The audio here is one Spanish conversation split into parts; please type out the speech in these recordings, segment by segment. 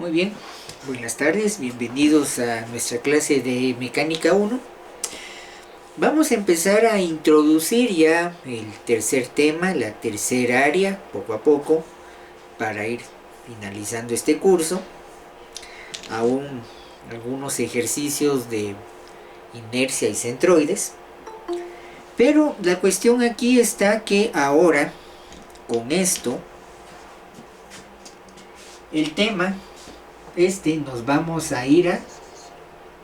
Muy bien, buenas tardes, bienvenidos a nuestra clase de Mecánica 1. Vamos a empezar a introducir ya el tercer tema, la tercera área, poco a poco, para ir finalizando este curso. Aún algunos ejercicios de inercia y centroides. Pero la cuestión aquí está que ahora, con esto, el tema nos vamos a ir a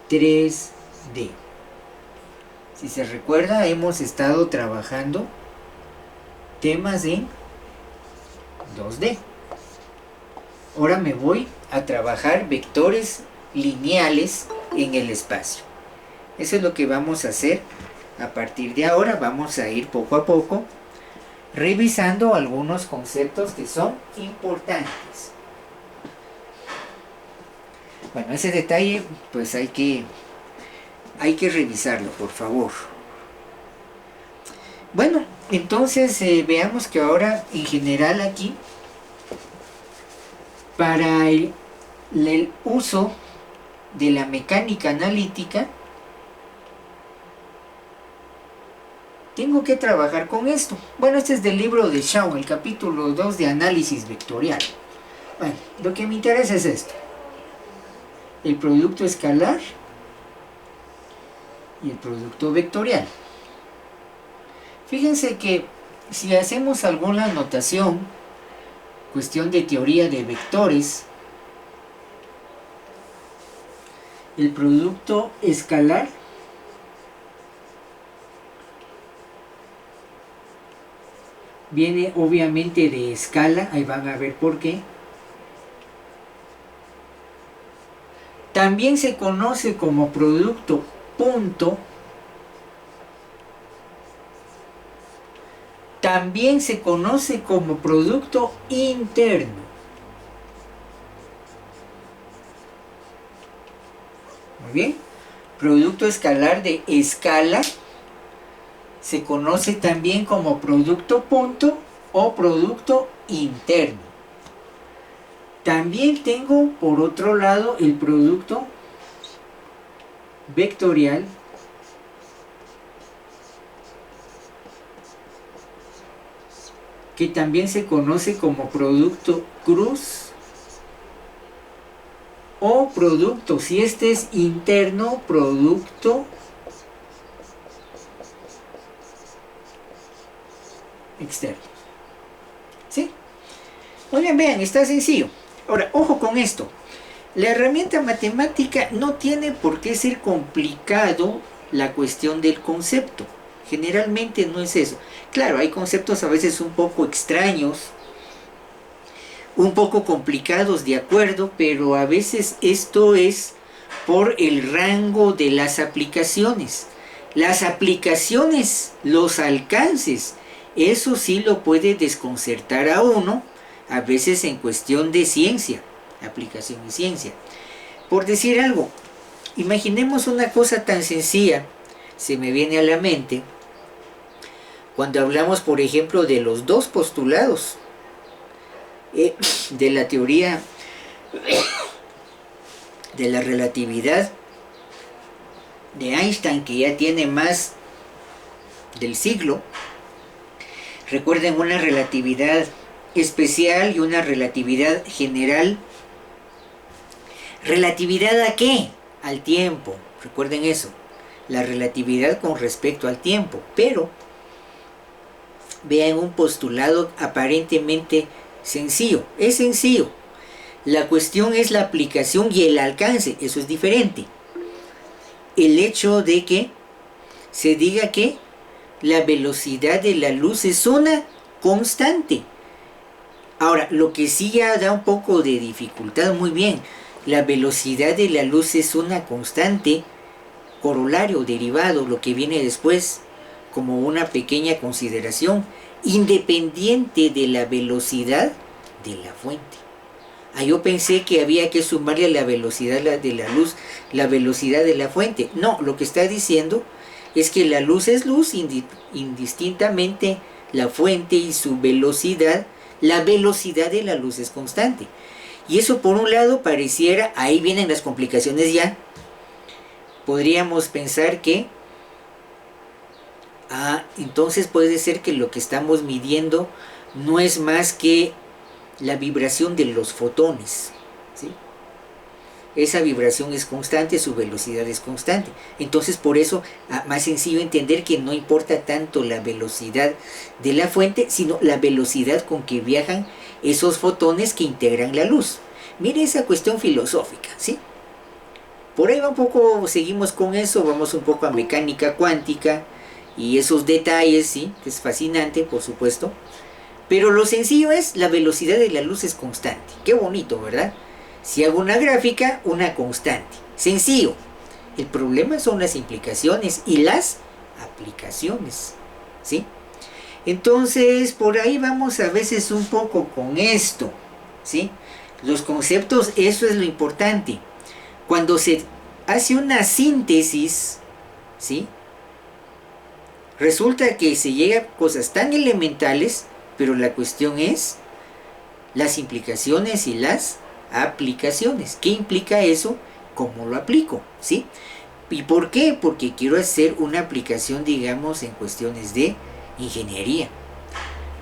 3D. Si se recuerda, hemos estado trabajando temas en 2D. Ahora me voy a trabajar vectores lineales en el espacio. Eso es lo que vamos a hacer a partir de ahora. Vamos a ir poco a poco revisando algunos conceptos que son importantes. Bueno, ese detalle pues hay que revisarlo, por favor. Bueno, entonces veamos que ahora en general aquí, para el uso de la mecánica analítica, tengo que trabajar con esto. Bueno, este es del libro de Shaw, el capítulo 2 de análisis vectorial. Bueno, lo que me interesa es esto: el producto escalar y el producto vectorial. Fíjense que si hacemos alguna notación, cuestión de teoría de vectores, el producto escalar viene obviamente de escala, ahí van a ver por qué. También se conoce como producto punto. También se conoce como producto interno. Muy bien. Producto escalar de escala se conoce también como producto punto o producto interno. También tengo por otro lado el producto vectorial que también se conoce como producto cruz o producto, si este es interno, producto externo. ¿Sí? Muy bien, vean, está sencillo. Ahora, ojo con esto. La herramienta matemática no tiene por qué ser complicado la cuestión del concepto. Generalmente no es eso. Claro, hay conceptos a veces un poco extraños, un poco complicados, de acuerdo, pero a veces esto es por el rango de las aplicaciones. Las aplicaciones, los alcances, eso sí lo puede desconcertar a uno, a veces en cuestión de ciencia, aplicación y ciencia. Por decir algo, imaginemos una cosa tan sencilla, se me viene a la mente, cuando hablamos, por ejemplo, de los dos postulados de la teoría de la relatividad de Einstein, que ya tiene más del siglo. Recuerden, una relatividad especial y una relatividad general. ¿Relatividad a qué? Al tiempo. Recuerden eso. La relatividad con respecto al tiempo. Pero vean un postulado aparentemente sencillo. Es sencillo. La cuestión es la aplicación y el alcance. Eso es diferente. El hecho de que se diga que la velocidad de la luz es una constante. Ahora, lo que sí ya da un poco de dificultad, muy bien. La velocidad de la luz es una constante, corolario, derivado, lo que viene después, como una pequeña consideración, independiente de la velocidad de la fuente. Yo pensé que había que sumarle a la velocidad de la luz la velocidad de la fuente. No, lo que está diciendo es que la luz es luz, indistintamente la fuente y su velocidad. La velocidad de la luz es constante. Y eso por un lado pareciera, ahí vienen las complicaciones ya, podríamos pensar que, entonces puede ser que lo que estamos midiendo no es más que la vibración de los fotones, ¿sí? Esa vibración es constante, su velocidad es constante. Entonces por eso más sencillo entender que no importa tanto la velocidad de la fuente, sino la velocidad con que viajan esos fotones que integran la luz. Mire esa cuestión filosófica, ¿sí? Por ahí va un poco, seguimos con eso, vamos un poco a mecánica cuántica y esos detalles, ¿sí? Que es fascinante, por supuesto. Pero lo sencillo es, la velocidad de la luz es constante. Qué bonito, ¿verdad? Si hago una gráfica, una constante. Sencillo. El problema son las implicaciones y las aplicaciones, ¿sí? Entonces, por ahí vamos a veces un poco con esto, ¿sí? Los conceptos, eso es lo importante. Cuando se hace una síntesis, ¿sí? Resulta que se llega a cosas tan elementales, pero la cuestión es las implicaciones y las aplicaciones. ¿Qué implica eso? ¿Cómo lo aplico? ¿Sí? ¿Y por qué? Porque quiero hacer una aplicación, digamos, en cuestiones de ingeniería,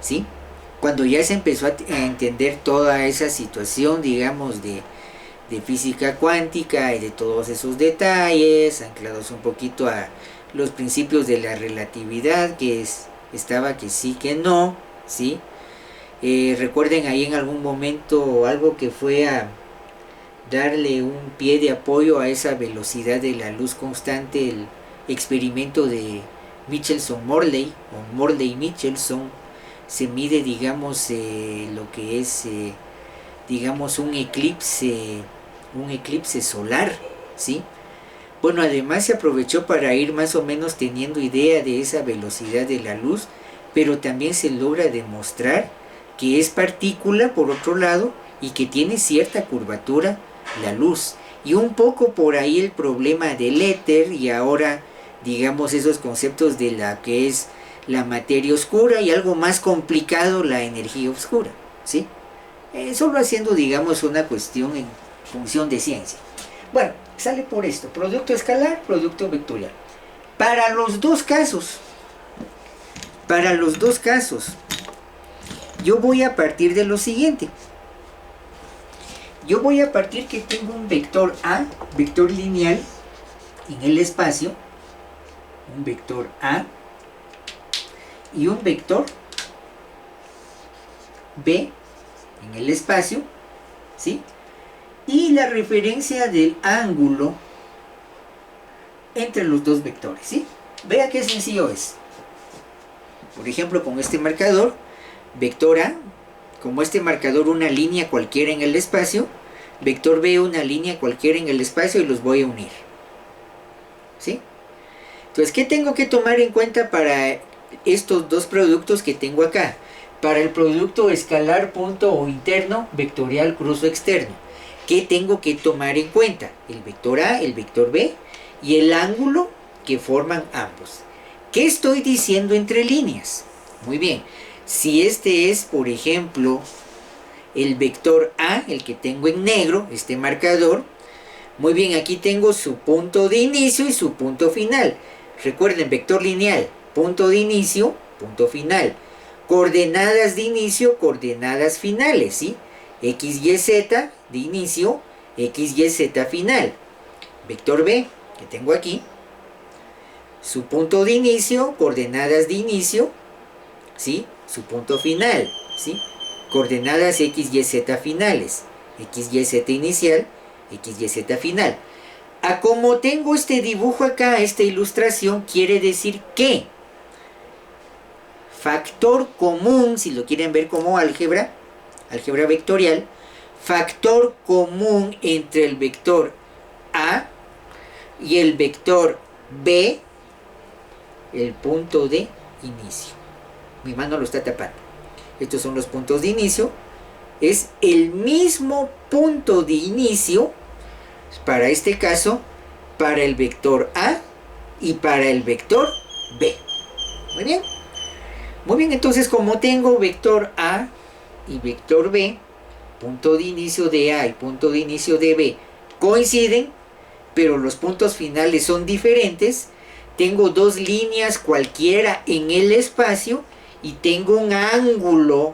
¿sí? Cuando ya se empezó a entender toda esa situación, digamos, de física cuántica y de todos esos detalles, anclados un poquito a los principios de la relatividad, que estaba que sí, que no, ¿sí? Recuerden ahí en algún momento algo que fue a darle un pie de apoyo a esa velocidad de la luz constante, el experimento de Michelson-Morley o Morley-Michelson. Se mide, digamos, lo que es, digamos, un eclipse solar, ¿sí? Bueno, además se aprovechó para ir más o menos teniendo idea de esa velocidad de la luz, pero también se logra demostrar que es partícula por otro lado y que tiene cierta curvatura la luz. Y un poco por ahí el problema del éter y ahora, digamos, esos conceptos de la que es la materia oscura y algo más complicado, la energía oscura, ¿sí? Solo haciendo, digamos, una cuestión en función de ciencia. Bueno, sale por esto, producto escalar, producto vectorial. Para los dos casos, yo voy a partir de lo siguiente. Yo voy a partir que tengo un vector A, vector lineal, en el espacio, un vector A, y un vector B en el espacio, ¿sí? Y la referencia del ángulo entre los dos vectores, ¿sí? Vea qué sencillo es. Por ejemplo, con este marcador, vector A, como este marcador una línea cualquiera en el espacio, vector B una línea cualquiera en el espacio y los voy a unir, ¿sí? Entonces, ¿qué tengo que tomar en cuenta para estos dos productos que tengo acá? Para el producto escalar punto o interno, vectorial cruzo externo, ¿qué tengo que tomar en cuenta? El vector A, el vector B y el ángulo que forman ambos. ¿Qué estoy diciendo entre líneas? Muy bien, si este es, por ejemplo, el vector A, el que tengo en negro, este marcador, muy bien, aquí tengo su punto de inicio y su punto final. Recuerden, vector lineal, punto de inicio, punto final. Coordenadas de inicio, coordenadas finales, ¿sí? X, Y, Z de inicio, X, Y, Z final. Vector B, que tengo aquí, su punto de inicio, coordenadas de inicio, ¿sí? Su punto final, ¿sí? Coordenadas X, Y, Z finales. X, Y, Z inicial, X, Y, Z final. A como tengo este dibujo acá, esta ilustración, quiere decir que factor común, si lo quieren ver como álgebra vectorial, factor común entre el vector A y el vector B, el punto de inicio. Mi mano lo está tapando. Estos son los puntos de inicio. Es el mismo punto de inicio, para este caso, para el vector A y para el vector B. Muy bien. Muy bien, entonces como tengo vector A y vector B, punto de inicio de A y punto de inicio de B coinciden, pero los puntos finales son diferentes, tengo dos líneas cualquiera en el espacio y tengo un ángulo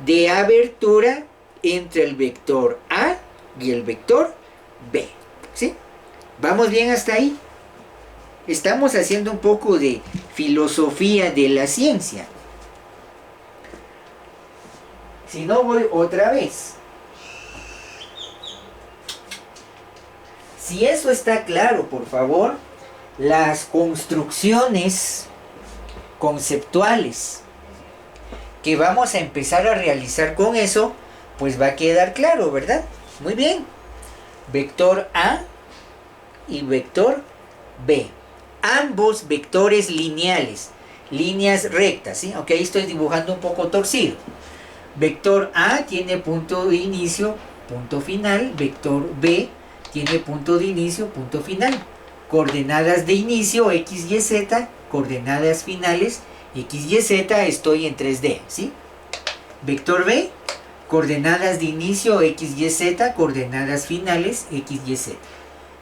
de abertura entre el vector A y el vector B. ¿Sí? ¿Vamos bien hasta ahí? Estamos haciendo un poco de filosofía de la ciencia. Si no, voy otra vez. Si eso está claro, por favor, las construcciones conceptuales que vamos a empezar a realizar con eso, pues va a quedar claro, ¿verdad? Muy bien. Vector A y vector B. Ambos vectores lineales, líneas rectas, ¿sí? Aunque ahí estoy dibujando un poco torcido. Vector A tiene punto de inicio, punto final. Vector B tiene punto de inicio, punto final. Coordenadas de inicio, X, Y, Z. Coordenadas finales, X, Y, Z. Estoy en 3D, ¿sí? Vector B, coordenadas de inicio, X, Y, Z. Coordenadas finales, X, Y, Z.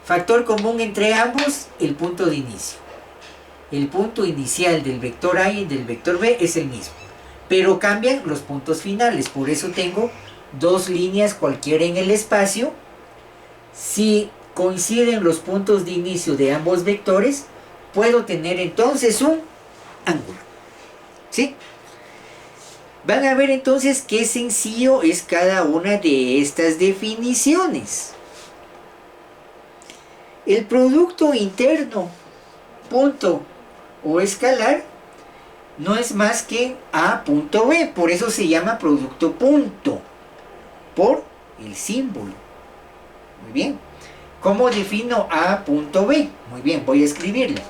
Factor común entre ambos, el punto de inicio. El punto inicial del vector A y del vector B es el mismo, pero cambian los puntos finales. Por eso tengo dos líneas cualquiera en el espacio. Si coinciden los puntos de inicio de ambos vectores, puedo tener entonces un ángulo. ¿Sí? Van a ver entonces qué sencillo es cada una de estas definiciones. El producto interno, punto o escalar, no es más que A punto B. Por eso se llama producto punto, por el símbolo. Muy bien. ¿Cómo defino A punto B? Muy bien, voy a escribirlo.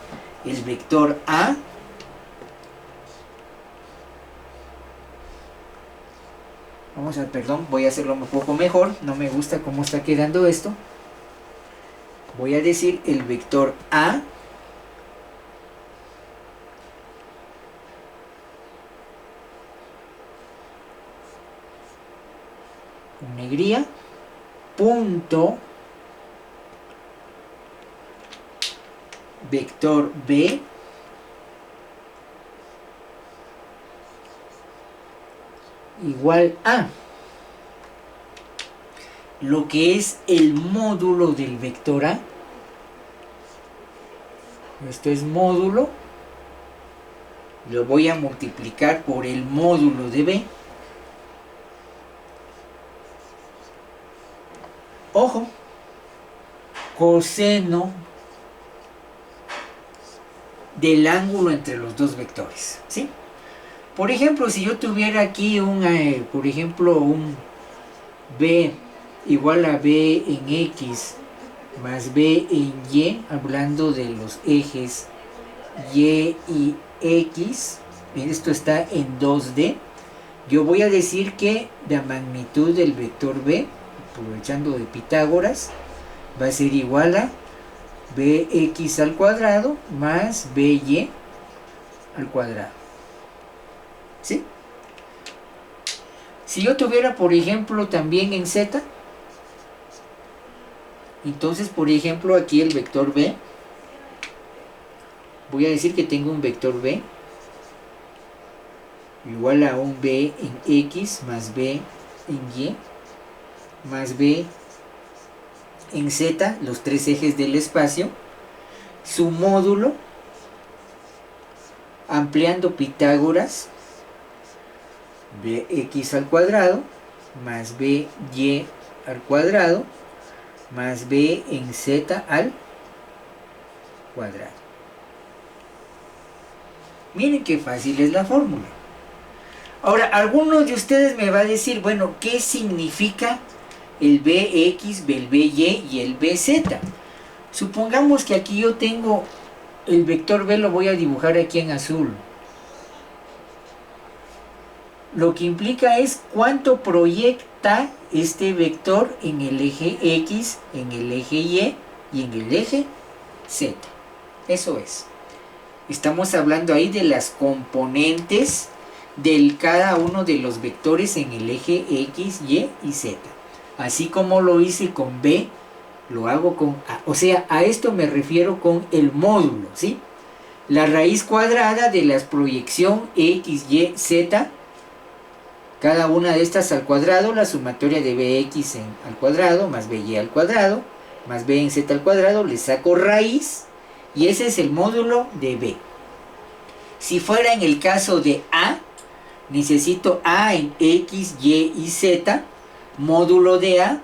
El vector A voy a hacerlo un poco mejor. No me gusta cómo está quedando esto. Voy a decir el vector A con negría, punto, vector B igual a lo que es el módulo del vector A. Esto es módulo, lo voy a multiplicar por el módulo de B. Ojo, coseno del ángulo entre los dos vectores, ¿sí? Por ejemplo, si yo tuviera aquí un B igual a B en X más B en Y, hablando de los ejes Y y X, esto está en 2D, yo voy a decir que la magnitud del vector B, aprovechando de Pitágoras, va a ser igual a bx al cuadrado más by al cuadrado. ¿Sí? Si yo tuviera, por ejemplo, también en z, entonces, por ejemplo, aquí el vector b, voy a decir que tengo un vector b igual a un b en x más b en y más b en z, los tres ejes del espacio, su módulo, ampliando Pitágoras, bx al cuadrado más by al cuadrado más b en z al cuadrado. Miren qué fácil es la fórmula. Ahora, algunos de ustedes me va a decir, bueno, ¿qué significa el bx, el by y el bz? Supongamos que aquí yo tengo el vector b, lo voy a dibujar aquí en azul. Lo que implica es cuánto proyecta este vector en el eje X, en el eje Y y en el eje Z. Eso es. Estamos hablando ahí de las componentes de cada uno de los vectores en el eje X, Y y Z. Así como lo hice con B, lo hago con A. O sea, a esto me refiero con el módulo, ¿sí? La raíz cuadrada de la proyección X, Y, Z, cada una de estas al cuadrado, la sumatoria de Bx al cuadrado, más By al cuadrado, más B en Z al cuadrado, le saco raíz, y ese es el módulo de B. Si fuera en el caso de A, necesito A en X, Y y Z, módulo de A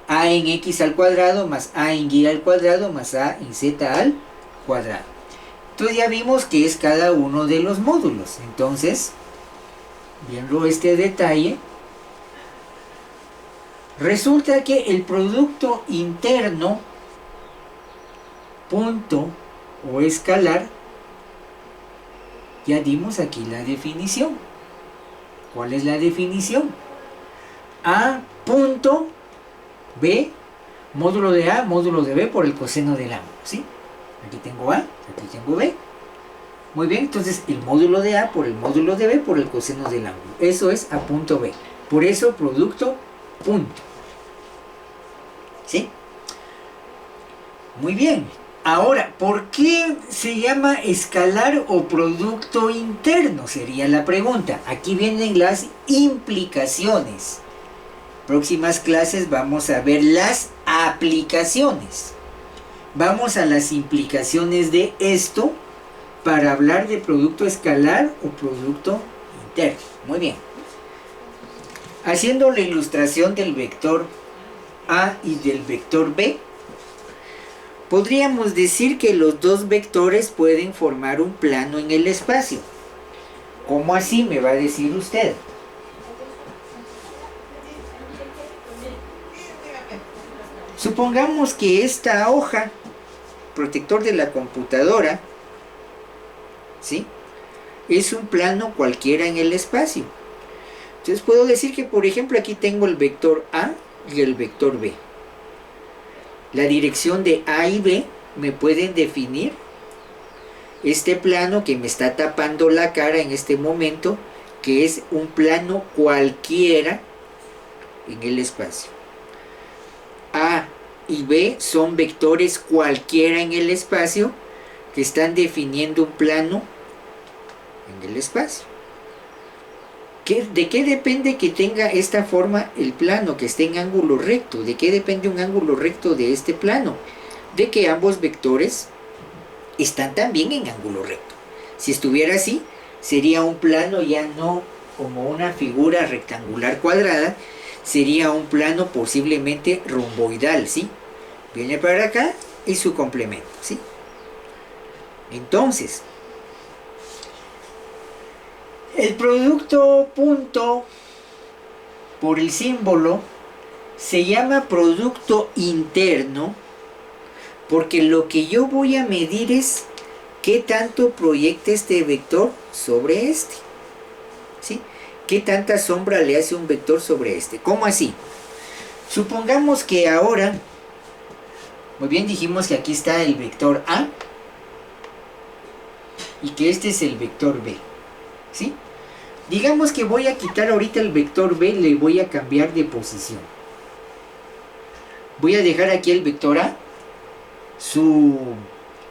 en X al cuadrado, más A en Y al cuadrado, más A en Z al cuadrado. Entonces ya vimos que es cada uno de los módulos. Entonces, viendo este detalle, resulta que el producto interno, punto o escalar, ya dimos aquí la definición. ¿Cuál es la definición? A punto B, módulo de A, módulo de B por el coseno del ángulo, ¿sí? Aquí tengo A, aquí tengo B. Muy bien, entonces el módulo de A por el módulo de B por el coseno del ángulo. Eso es A punto B. Por eso producto punto. ¿Sí? Muy bien. Ahora, ¿por qué se llama escalar o producto interno? Sería la pregunta. Aquí vienen las implicaciones. Próximas clases vamos a ver las aplicaciones. Vamos a las implicaciones de esto para hablar de producto escalar o producto interno. Muy bien. Haciendo la ilustración del vector A y del vector B, podríamos decir que los dos vectores pueden formar un plano en el espacio. ¿Cómo así? Me va a decir usted. Supongamos que esta hoja, protector de la computadora, ¿sí?, es un plano cualquiera en el espacio. Entonces puedo decir que, por ejemplo, aquí tengo el vector A y el vector B. La dirección de A y B me pueden definir este plano que me está tapando la cara en este momento, que es un plano cualquiera en el espacio. A y B son vectores cualquiera en el espacio que están definiendo un plano en el espacio. ¿De qué depende que tenga esta forma el plano, que esté en ángulo recto? ¿De qué depende un ángulo recto de este plano? De que ambos vectores están también en ángulo recto. Si estuviera así, sería un plano ya no como una figura rectangular cuadrada, sería un plano posiblemente romboidal, ¿sí? Viene para acá y su complemento, ¿sí? Entonces, el producto punto por el símbolo se llama producto interno porque lo que yo voy a medir es qué tanto proyecta este vector sobre este, ¿sí? ¿Qué tanta sombra le hace un vector sobre este? ¿Cómo así? Supongamos que ahora, muy bien, dijimos que aquí está el vector A y que este es el vector B, ¿sí? Digamos que voy a quitar ahorita el vector B, le voy a cambiar de posición. Voy a dejar aquí el vector A, su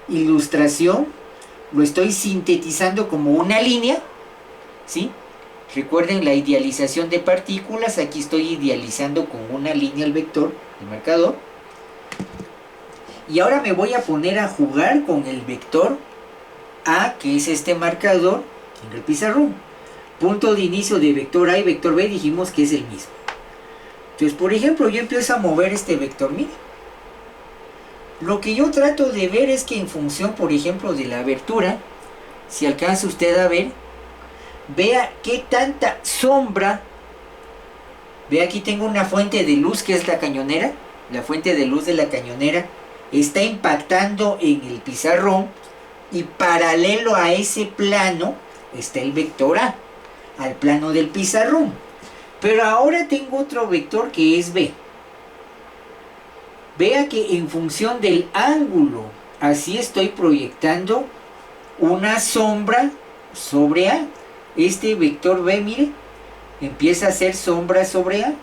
ilustración, lo estoy sintetizando como una línea, ¿sí? Recuerden la idealización de partículas, aquí estoy idealizando con una línea el vector, el marcador. Y ahora me voy a poner a jugar con el vector A, que es este marcador, en el pizarrón. Punto de inicio de vector A y vector B dijimos que es el mismo. Entonces, por ejemplo, yo empiezo a mover este vector, mire. Lo que yo trato de ver es que en función, por ejemplo, de la abertura, si alcanza usted a ver, vea qué tanta sombra. Ve, aquí tengo una fuente de luz que es la cañonera. La fuente de luz de la cañonera está impactando en el pizarrón y paralelo a ese plano está el vector A, al plano del pizarrón. Pero ahora tengo otro vector que es B. Vea que en función del ángulo, así estoy proyectando una sombra sobre A. este vector B, mire, empieza a hacer sombra sobre A.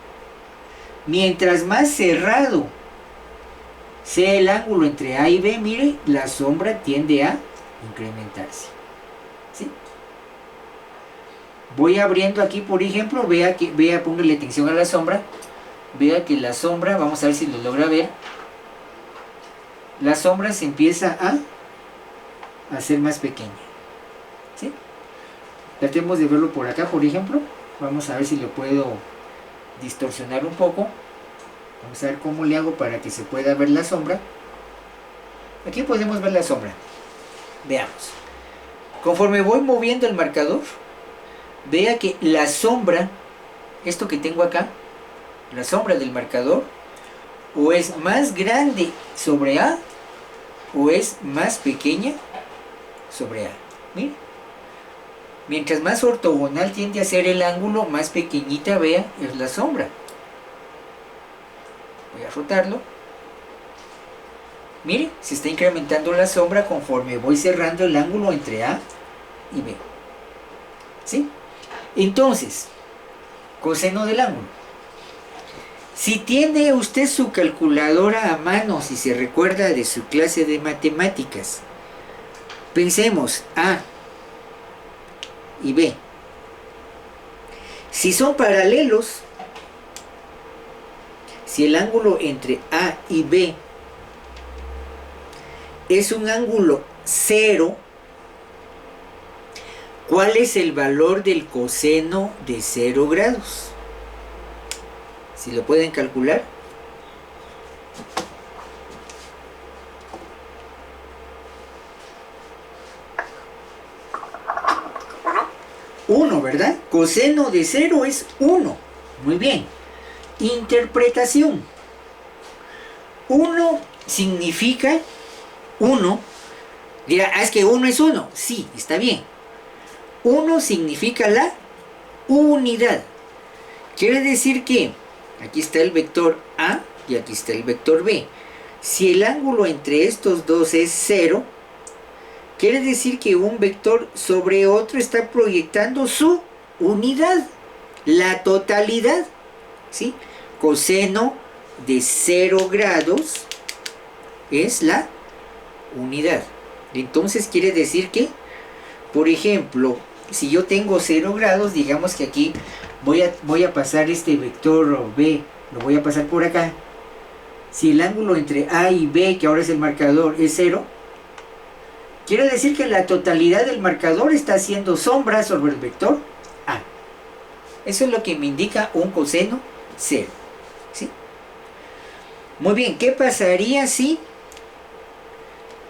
Mientras más cerrado sea el ángulo entre A y B, mire, la sombra tiende a incrementarse. ¿Sí? Voy abriendo aquí, por ejemplo, póngale atención a la sombra. Vea que la sombra, vamos a ver si lo logra ver. La sombra se empieza a hacer más pequeña. ¿Sí? Tratemos de verlo por acá, por ejemplo. Vamos a ver si lo puedo distorsionar un poco. Vamos a ver cómo le hago para que se pueda ver la sombra. Aquí podemos ver la sombra. Veamos. Conforme voy moviendo el marcador, vea que la sombra, esto que tengo acá, la sombra del marcador, o es más grande sobre A, o es más pequeña sobre A. Mire. Mientras más ortogonal tiende a ser el ángulo, más pequeñita, vea, es la sombra. Voy a rotarlo. Mire, se está incrementando la sombra conforme voy cerrando el ángulo entre A y B. ¿Sí? Entonces, coseno del ángulo. Si tiene usted su calculadora a mano, si se recuerda de su clase de matemáticas, pensemos A y B. Si son paralelos, si el ángulo entre A y B es un ángulo cero, ¿cuál es el valor del coseno de 0 grados? Si lo pueden calcular. Uno, ¿verdad? Coseno de 0 es 1. Muy bien. Interpretación. 1 significa 1. Dirá, es que 1 es 1. Sí, está bien. 1 significa la unidad. Quiere decir que aquí está el vector A y aquí está el vector B. Si el ángulo entre estos dos es 0, quiere decir que un vector sobre otro está proyectando su unidad, la totalidad. ¿Sí? Coseno de 0 grados es la unidad. Entonces quiere decir que, por ejemplo, si yo tengo 0 grados, digamos que aquí voy a pasar este vector B, lo voy a pasar por acá. Si el ángulo entre A y B, que ahora es el marcador, es 0, quiere decir que la totalidad del marcador está haciendo sombra sobre el vector A. Eso es lo que me indica un coseno 0. ¿Sí? Muy bien, ¿qué pasaría si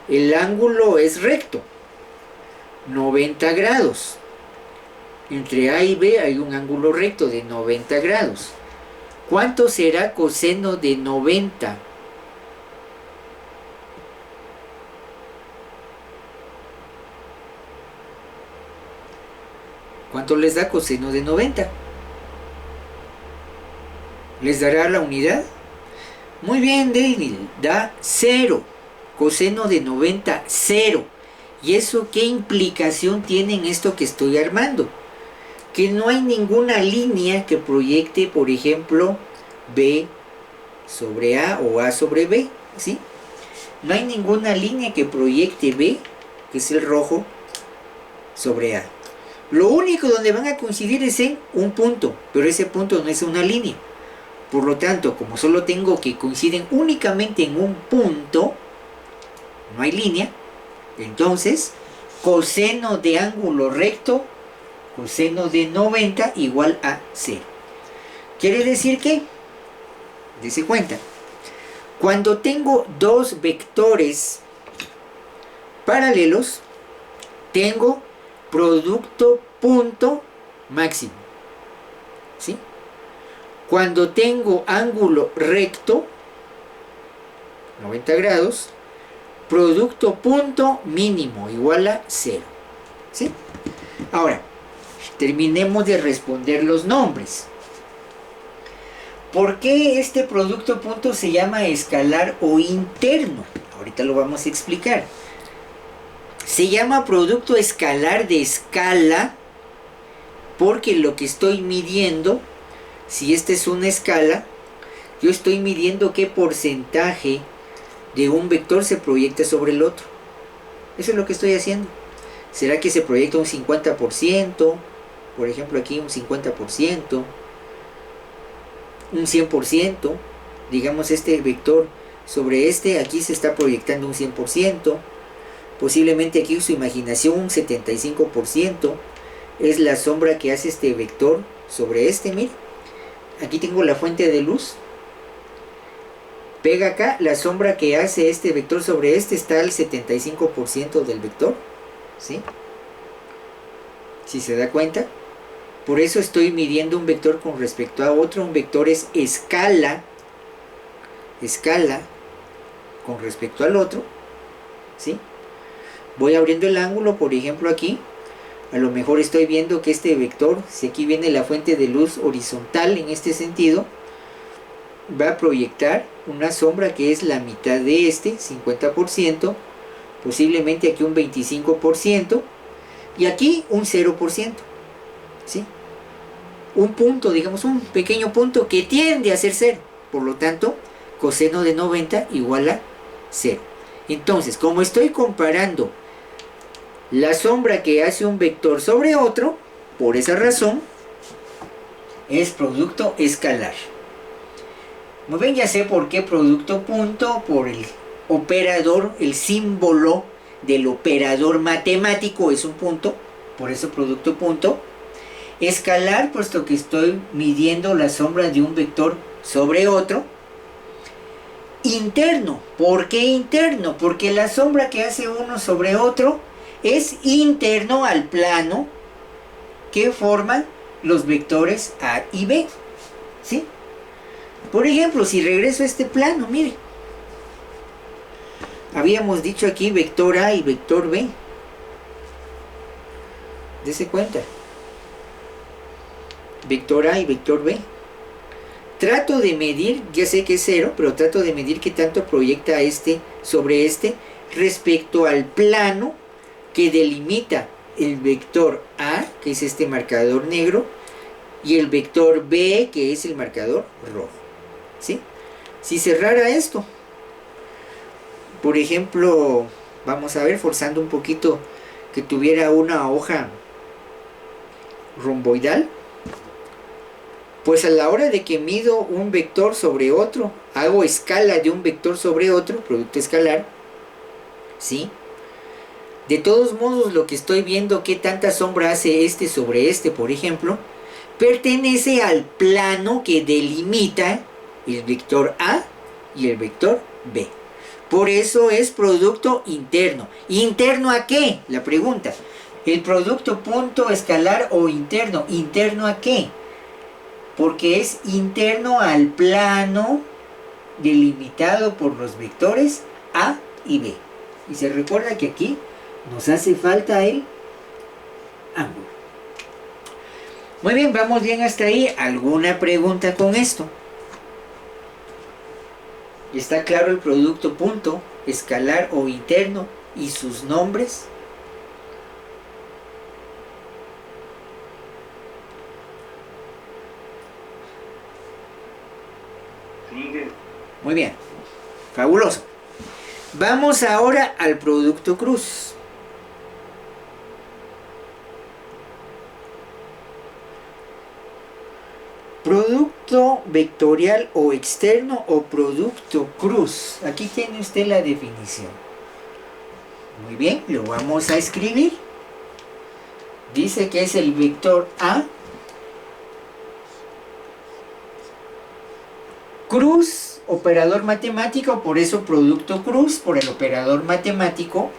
el ángulo es recto? 90 grados. Entre A y B hay un ángulo recto de 90 grados. ¿Cuánto será coseno de 90? ¿Cuánto les da coseno de 90? ¿Les dará la unidad? Muy bien, David, da 0. Coseno de 90, 0. ¿Y eso qué implicación tiene en esto que estoy armando? Que no hay ninguna línea que proyecte, por ejemplo, B sobre A o A sobre B, ¿sí? No hay ninguna línea que proyecte B, que es el rojo, sobre A. Lo único donde van a coincidir es en un punto, pero ese punto no es una línea. Por lo tanto, como solo tengo que coinciden únicamente en un punto, no hay línea, entonces coseno de ángulo recto, coseno de 90 igual a 0. Quiere decir que, dése cuenta, cuando tengo dos vectores paralelos, tengo producto punto máximo. ¿Sí? Cuando tengo ángulo recto, 90 grados, producto punto mínimo igual a 0. ¿Sí? Ahora, terminemos de responder los nombres. ¿Por qué este producto punto se llama escalar o interno? Ahorita lo vamos a explicar. Se llama producto escalar de escala porque lo que estoy midiendo, si esta es una escala, yo estoy midiendo qué porcentaje de un vector se proyecta sobre el otro. Eso es lo que estoy haciendo. ¿Será que se proyecta un 50%? Por ejemplo aquí un 50%, un 100%, digamos este vector sobre este, aquí se está proyectando un 100%, posiblemente aquí su imaginación un 75%, es la sombra que hace este vector sobre este, mire, aquí tengo la fuente de luz, pega acá, la sombra que hace este vector sobre este está al 75% del vector, ¿sí? Si se da cuenta, por eso estoy midiendo un vector con respecto a otro. Un vector es escala con respecto al otro, ¿sí? Voy abriendo el ángulo, por ejemplo aquí, a lo mejor estoy viendo que este vector, si aquí viene la fuente de luz horizontal en este sentido, va a proyectar una sombra que es la mitad de este, 50%, posiblemente aquí un 25%, y aquí un 0%, ¿sí? Un punto, digamos un pequeño punto que tiende a ser 0, por lo tanto, coseno de 90 igual a 0. Entonces, como estoy comparando la sombra que hace un vector sobre otro, por esa razón, es producto escalar. Muy bien, ya sé por qué producto punto, por el operador, el símbolo del operador matemático es un punto, por eso producto punto. Escalar, puesto que estoy midiendo la sombra de un vector sobre otro. Interno, ¿por qué interno? Porque la sombra que hace uno sobre otro es interno al plano que forman los vectores A y B, ¿sí? Por ejemplo, si regreso a este plano, mire, habíamos dicho aquí vector A y vector B. Dese cuenta. Vector A y vector B. Trato de medir, ya sé que es 0, pero trato de medir qué tanto proyecta este sobre este respecto al plano que delimita el vector A, que es este marcador negro, y el vector B, que es el marcador rojo, ¿sí? Si cerrara esto, por ejemplo, vamos a ver, forzando un poquito, que tuviera una hoja romboidal, pues a la hora de que mido un vector sobre otro, hago escala de un vector sobre otro, producto escalar, ¿sí? De todos modos, lo que estoy viendo, qué tanta sombra hace este sobre este, por ejemplo, pertenece al plano que delimita el vector A y el vector B. Por eso es producto interno. ¿Interno a qué? La pregunta. El producto punto escalar o interno. ¿Interno a qué? Porque es interno al plano delimitado por los vectores A y B. Y se recuerda que aquí nos hace falta el ángulo. Muy bien, vamos bien hasta ahí. ¿Alguna pregunta con esto? ¿Está claro el producto punto, escalar o interno y sus nombres? Sigue. Muy bien, fabuloso. Vamos ahora al producto cruz. Producto vectorial o externo o producto cruz. Aquí tiene usted la definición. Muy bien, lo vamos a escribir. Dice que es el vector A cruz, operador matemático, por eso producto cruz, por el operador matemático,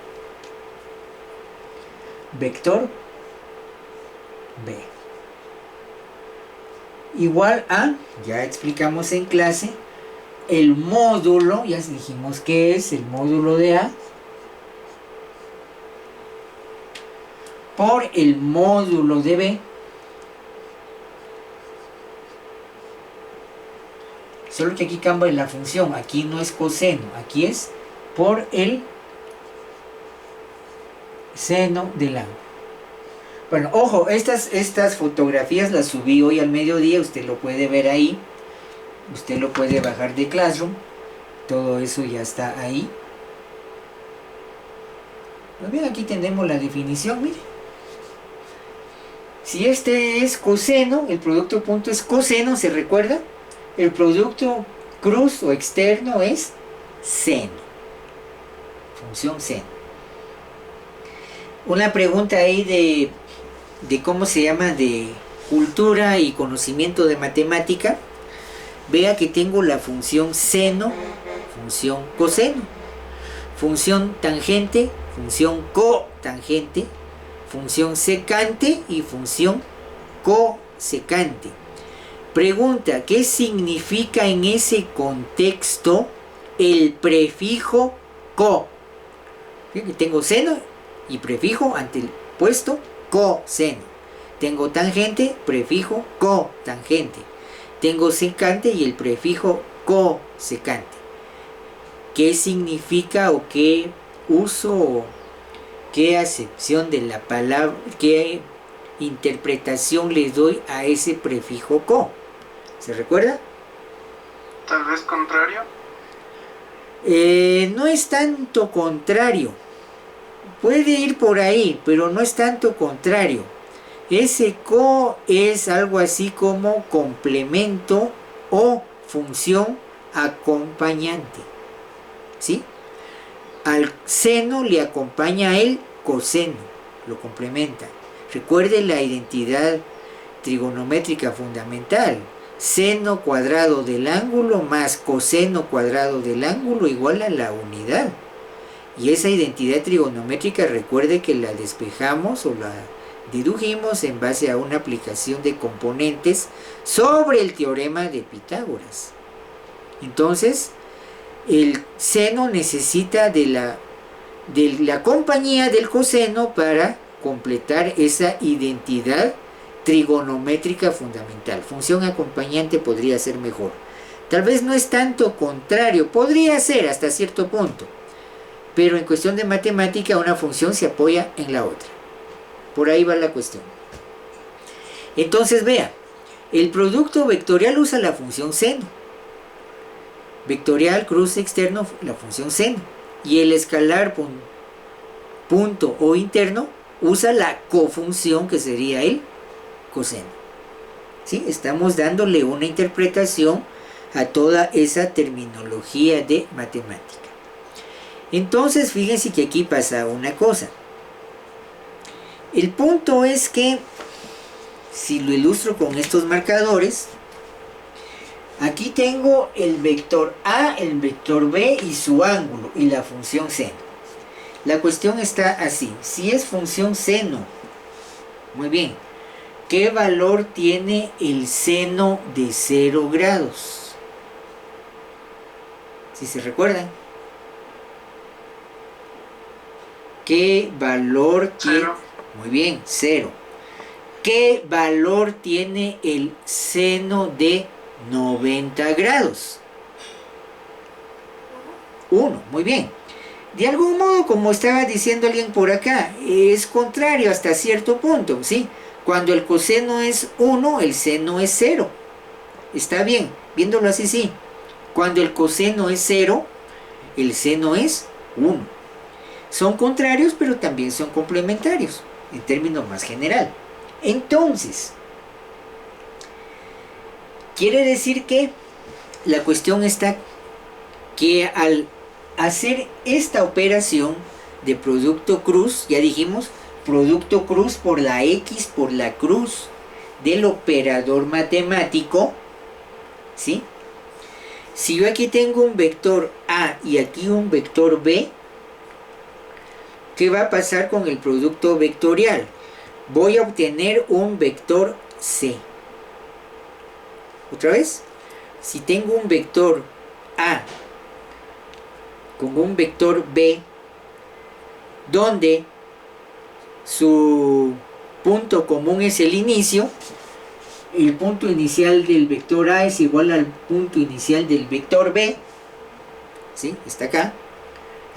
vector B. Igual a, ya explicamos en clase, el módulo, ya dijimos que es el módulo de A, por el módulo de B, solo que aquí cambia la función, aquí no es coseno, aquí es por el seno del ángulo. Bueno, ojo, estas fotografías las subí hoy al mediodía, usted lo puede ver ahí, usted lo puede bajar de Classroom, todo eso ya está ahí. Pues bien, aquí tenemos la definición, mire. Si este es coseno, el producto punto es coseno, ¿se recuerda? El producto cruz o externo es seno, función seno. Una pregunta ahí de cómo se llama, de cultura y conocimiento de matemática. Vea que tengo la función seno, función coseno, función tangente, función cotangente, función secante y función cosecante. Pregunta, ¿qué significa en ese contexto el prefijo co? Fíjate, tengo seno y prefijo ante el puesto coseno. Tengo tangente, prefijo cotangente. Tengo secante y el prefijo cosecante. ¿Qué significa o qué uso o qué acepción de la palabra, qué interpretación le doy a ese prefijo co? ¿Se recuerda? Tal vez contrario. No es tanto contrario. Puede ir por ahí, pero no es tanto contrario. Ese co es algo así como complemento o función acompañante. ¿Sí? Al seno le acompaña el coseno, lo complementa. Recuerde la identidad trigonométrica fundamental. Seno cuadrado del ángulo más coseno cuadrado del ángulo igual a la unidad. Y esa identidad trigonométrica, recuerde que la despejamos o la dedujimos en base a una aplicación de componentes sobre el teorema de Pitágoras. Entonces, el seno necesita de la compañía del coseno para completar esa identidad trigonométrica fundamental. Función acompañante podría ser mejor. Tal vez no es tanto contrario, podría ser hasta cierto punto, pero en cuestión de matemática una función se apoya en la otra. Por ahí va la cuestión. Entonces vea, el producto vectorial usa la función seno. Vectorial, cruz externo, la función seno. Y el escalar punto o interno usa la cofunción que sería el coseno. ¿Sí? Estamos dándole una interpretación a toda esa terminología de matemática. Entonces fíjense que aquí pasa una cosa. El punto es que, si lo ilustro con estos marcadores, aquí tengo el vector A, el vector B y su ángulo y la función seno. La cuestión está así. Si es función seno, muy bien, ¿qué valor tiene el seno de 0 grados? Si se recuerdan. ¿Qué valor tiene? Muy bien, 0. ¿Qué valor tiene el seno de 90 grados? 1, muy bien. De algún modo, como estaba diciendo alguien por acá, es contrario hasta cierto punto, ¿sí? Cuando el coseno es 1, el seno es 0. Está bien, viéndolo así, sí. Cuando el coseno es 0, el seno es 1. Son contrarios, pero también son complementarios, en términos más general. Entonces, quiere decir que la cuestión está que al hacer esta operación de producto cruz, ya dijimos, producto cruz por la X por la cruz del operador matemático, ¿sí? Si yo aquí tengo un vector A y aquí un vector B, ¿qué va a pasar con el producto vectorial? Voy a obtener un vector C. Otra vez, si tengo un vector A con un vector B, donde su punto común es el inicio, el punto inicial del vector A es igual al punto inicial del vector B, ¿sí? Está acá.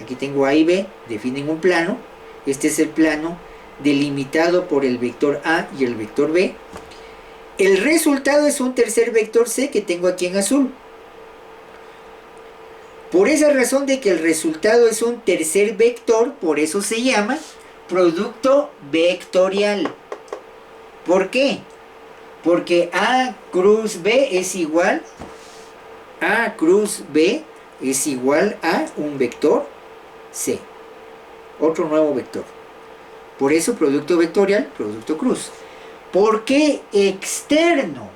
Aquí tengo A y B, definen un plano. Este es el plano delimitado por el vector A y el vector B. El resultado es un tercer vector C que tengo aquí en azul. Por esa razón de que el resultado es un tercer vector, por eso se llama producto vectorial. ¿Por qué? Porque A cruz B es igual a un vector C. Otro nuevo vector. Por eso producto vectorial, producto cruz. ¿Por qué externo?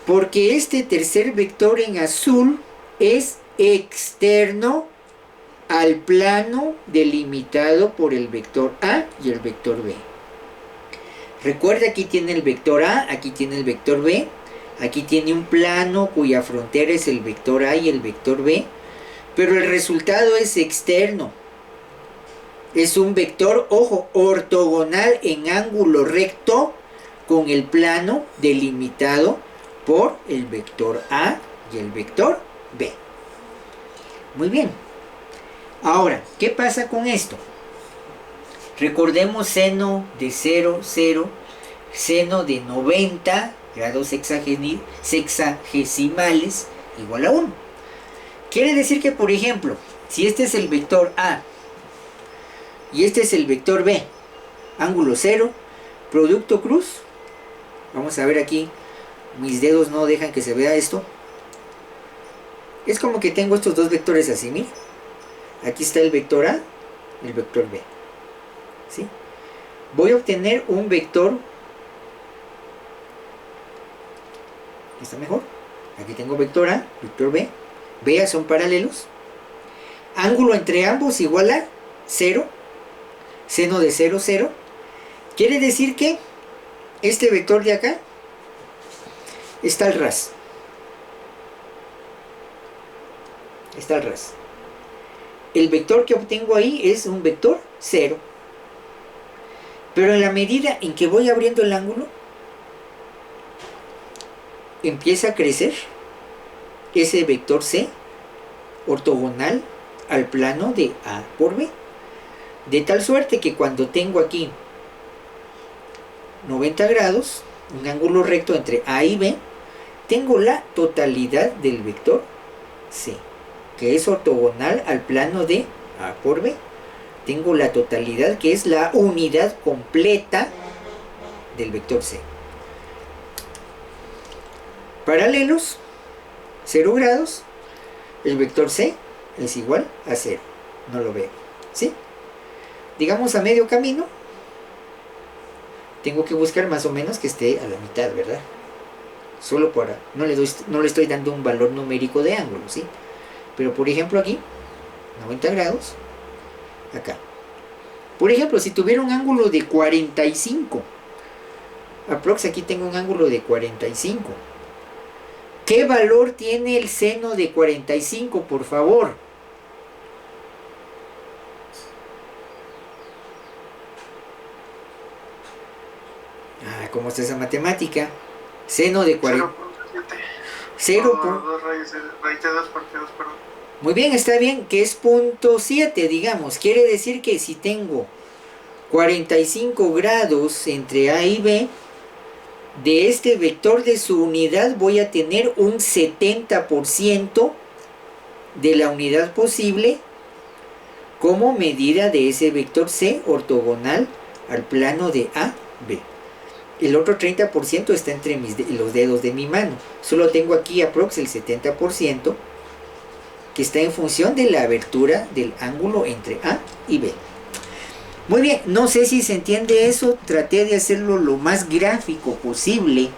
Porque este tercer vector en azul es externo al plano delimitado por el vector A y el vector B. Recuerda, aquí tiene el vector A, aquí tiene el vector B, aquí tiene un plano cuya frontera es el vector A y el vector B, pero el resultado es externo. Es un vector, ojo, ortogonal en ángulo recto con el plano delimitado por el vector A y el vector B. Muy bien. Ahora, ¿qué pasa con esto? Recordemos seno de 0, 0, seno de 90 grados sexagesimales igual a 1. Quiere decir que, por ejemplo, si este es el vector A y este es el vector B, ángulo 0, producto cruz, vamos a ver aquí, mis dedos no dejan que se vea esto. Es como que tengo estos dos vectores así, mira. Aquí está el vector A y el vector B. ¿Sí? Voy a obtener un vector. ¿Está mejor? Aquí tengo vector A, vector B. Vea, son paralelos. Ángulo entre ambos igual a 0. Seno de 0, 0. Quiere decir que este vector de acá está al ras. Está al ras. El vector que obtengo ahí es un vector 0. Pero en la medida en que voy abriendo el ángulo, empieza a crecer ese vector C ortogonal al plano de A por B. De tal suerte que cuando tengo aquí 90 grados, un ángulo recto entre A y B, tengo la totalidad del vector C, que es ortogonal al plano de A por B. Tengo la totalidad, que es la unidad completa del vector C. Paralelos, 0 grados, el vector C es igual a 0. No lo veo, ¿sí? Digamos a medio camino, tengo que buscar más o menos que esté a la mitad, ¿verdad? Solo para, no le estoy dando un valor numérico de ángulo, ¿sí? Pero por ejemplo aquí, 90 grados, acá. Por ejemplo, si tuviera un ángulo de 45, aprox aquí tengo un ángulo de 45. ¿Qué valor tiene el seno de 45, por favor? ¿Cómo está esa matemática? Seno de 40. 0. 2 raíz de 2 parte 2, perdón. Muy bien, está bien, que es 0.7, digamos. Quiere decir que si tengo 45 grados entre A y B, de este vector de su unidad voy a tener un 70% de la unidad posible como medida de ese vector C ortogonal al plano de A, B. El otro 30% está entre los dedos de mi mano. Solo tengo aquí aprox el 70%, que está en función de la abertura del ángulo entre A y B. Muy bien, no sé si se entiende eso. Traté de hacerlo lo más gráfico posible,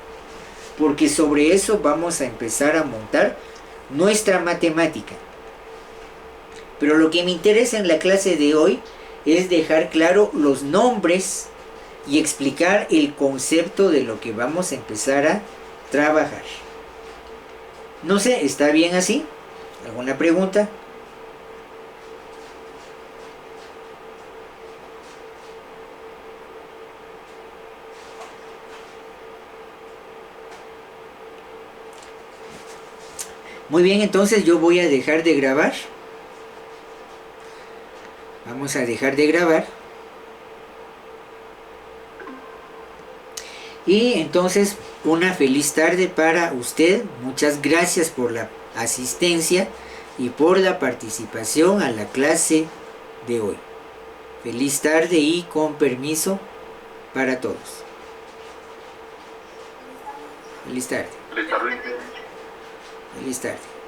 porque sobre eso vamos a empezar a montar nuestra matemática. Pero lo que me interesa en la clase de hoy es dejar claro los nombres y explicar el concepto de lo que vamos a empezar a trabajar. No sé, ¿está bien así? ¿Alguna pregunta? Muy bien, entonces yo voy a dejar de grabar. Vamos a dejar de grabar. Y entonces una feliz tarde para usted. Muchas gracias por la asistencia y por la participación a la clase de hoy. Feliz tarde y con permiso para todos. Feliz tarde. Feliz tarde. Feliz tarde.